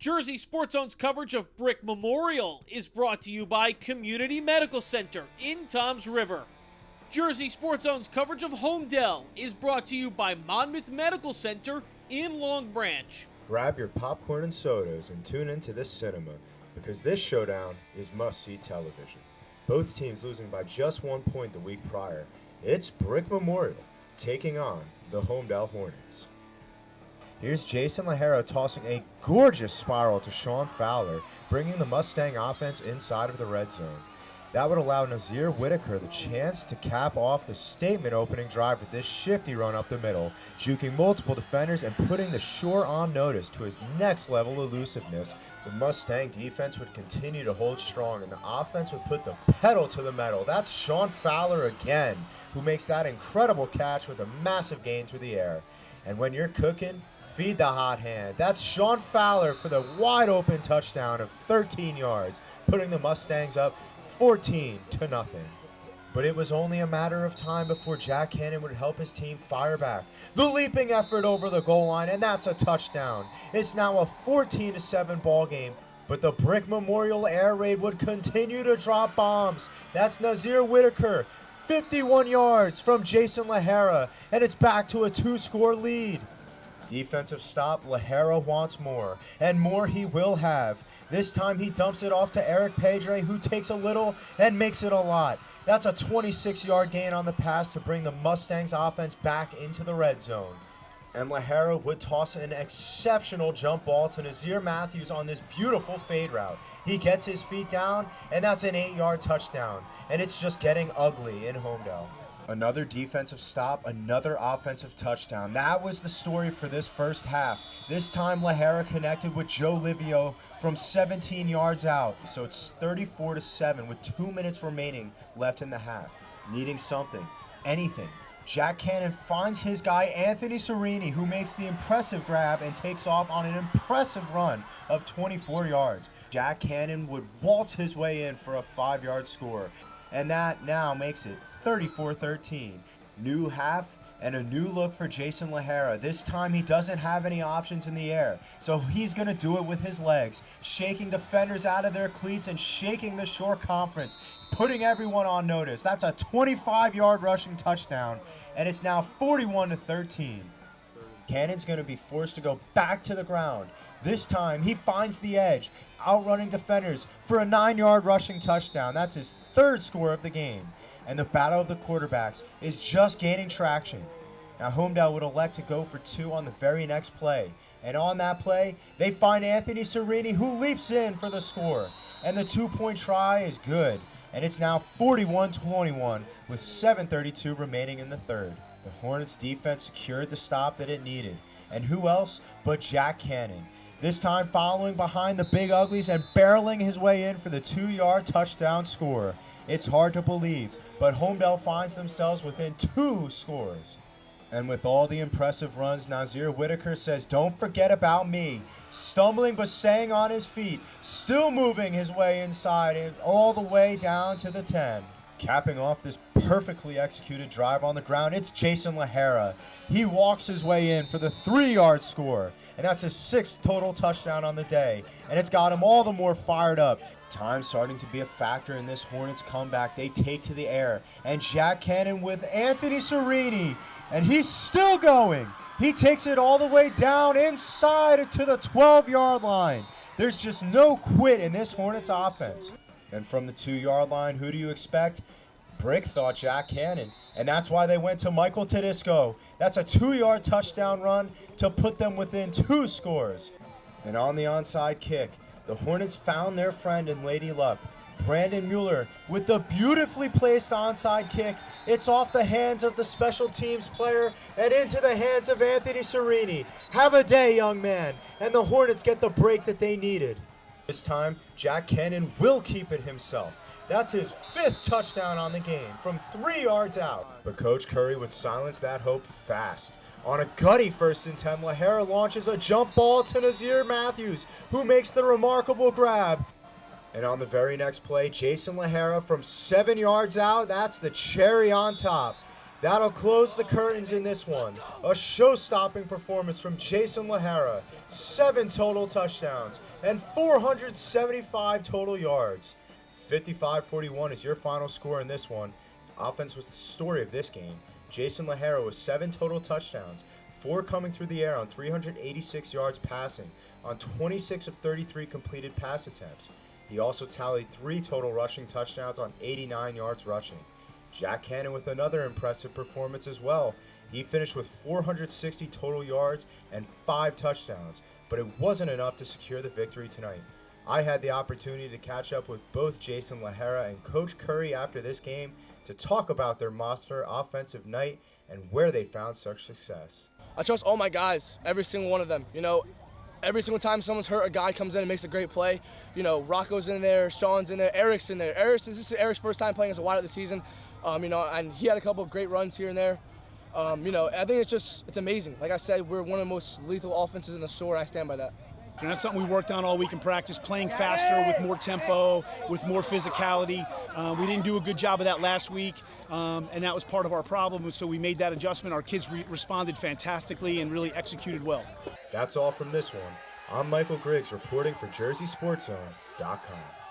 Jersey Sports Zone's coverage of Brick Memorial is brought to you by Community Medical Center in Toms River. Jersey Sports Zone's coverage of Holmdel is brought to you by Monmouth Medical Center in Long Branch. Grab your popcorn and sodas and tune into this cinema, because this showdown is must-see television. Both teams losing by just 1 point the week prior. It's Brick Memorial taking on the Holmdel Hornets. Here's Jason Lajara tossing a gorgeous spiral to Sean Fowler, bringing the Mustang offense inside of the red zone. That would allow Nazir Whitaker the chance to cap off the statement opening drive with this shifty run up the middle, juking multiple defenders and putting the Shore on notice to his next level elusiveness. The Mustang defense would continue to hold strong and the offense would put the pedal to the metal. That's Sean Fowler again, who makes that incredible catch with a massive gain through the air. And when you're cooking, feed the hot hand. That's Sean Fowler for the wide open touchdown of 13 yards, putting the Mustangs up 14-0. But it was only a matter of time before Jack Cannon would help his team fire back. The leaping effort over the goal line, and that's a touchdown. It's now a 14-7 ball game, but the Brick Memorial air raid would continue to drop bombs. That's Nazir Whitaker, 51 yards from Jason Lajara, and it's back to a 2-score lead. Defensive stop, Lajara wants more, and more he will have. This time he dumps it off to Eric Pedre, who takes a little and makes it a lot. That's a 26-yard gain on the pass to bring the Mustangs offense back into the red zone. And Lajara would toss an exceptional jump ball to Nazir Matthews on this beautiful fade route. He gets his feet down, and that's an 8-yard touchdown. And it's just getting ugly in Holmdel. Another defensive stop, another offensive touchdown. That was the story for this first half. This time Lajara connected with Joe Livio from 17 yards out. So it's 34-7 with 2 minutes remaining left in the half. Needing something, anything. Jack Cannon finds his guy Anthony Serini, who makes the impressive grab and takes off on an impressive run of 24 yards. Jack Cannon would waltz his way in for a 5-yard score. And that now makes it 34-13. New half and a new look for Jason Lajara. This time he doesn't have any options in the air, so he's going to do it with his legs, shaking defenders out of their cleats and shaking the Shore Conference, putting everyone on notice. That's a 25-yard rushing touchdown, and it's now 41-13. Cannon's going to be forced to go back to the ground. This time he finds the edge, outrunning defenders for a 9-yard rushing touchdown. That's his third score of the game. And the battle of the quarterbacks is just gaining traction. Now Holmdel would elect to go for 2 on the very next play. And on that play, they find Anthony Serini, who leaps in for the score. And the 2-point try is good. And it's now 41-21 with 7:32 remaining in the third. The Hornets defense secured the stop that it needed. And who else but Jack Cannon? This time following behind the Big Uglies and barreling his way in for the 2-yard touchdown score. It's hard to believe, but Holmdel finds themselves within 2 scores. And with all the impressive runs, Nazir Whitaker says, "Don't forget about me." Stumbling but staying on his feet, still moving his way inside and all the way down to the 10. Capping off this perfectly executed drive on the ground, it's Jason Lajara. He walks his way in for the 3-yard score, and that's his 6th total touchdown on the day, and it's got him all the more fired up. Time starting to be a factor in this Hornets comeback. They take to the air, and Jack Cannon with Anthony Serini, and he's still going. He takes it all the way down inside to the 12-yard line. There's just no quit in this Hornets offense. And from the 2-yard line, who do you expect? Brick thought Jack Cannon, and that's why they went to Michael Tedisco. That's a 2-yard touchdown run to put them within 2 scores. And on the onside kick, the Hornets found their friend in Lady Luck. Brandon Mueller with the beautifully placed onside kick. It's off the hands of the special teams player and into the hands of Anthony Serini. Have a day, young man. And the Hornets get the break that they needed. This time, Jack Cannon will keep it himself. That's his 5th touchdown on the game from 3 yards out. But Coach Curry would silence that hope fast. On a gutty 1st and 10, Lajara launches a jump ball to Nazir Matthews, who makes the remarkable grab. And on the very next play, Jason Lajara from 7 yards out, that's the cherry on top. That'll close the curtains in this one. A show-stopping performance from Jason Lajara. 7 total touchdowns and 475 total yards. 55-41 is your final score in this one. Offense was the story of this game. Jason Lajara with 7 total touchdowns, 4 coming through the air on 386 yards passing on 26 of 33 completed pass attempts. He also tallied 3 total rushing touchdowns on 89 yards rushing. Jack Cannon with another impressive performance as well. He finished with 460 total yards and 5 touchdowns, but it wasn't enough to secure the victory tonight. I had the opportunity to catch up with both Jason Lajara and Coach Curry after this game to talk about their monster offensive night and where they found such success. I trust all my guys, every single one of them. You know, every single time someone's hurt, a guy comes in and makes a great play. You know, Rocco's in there, Sean's in there, Eric's in there. This is Eric's first time playing as a wide of the season. You know, and he had a couple of great runs here and there. You know, I think it's amazing. Like I said, we're one of the most lethal offenses in the store, and I stand by that. And that's something we worked on all week in practice, playing faster with more tempo, with more physicality. We didn't do a good job of that last week, and that was part of our problem. So we made that adjustment. Our kids responded fantastically and really executed well. That's all from this one. I'm Michael Griggs reporting for JerseySportsZone.com.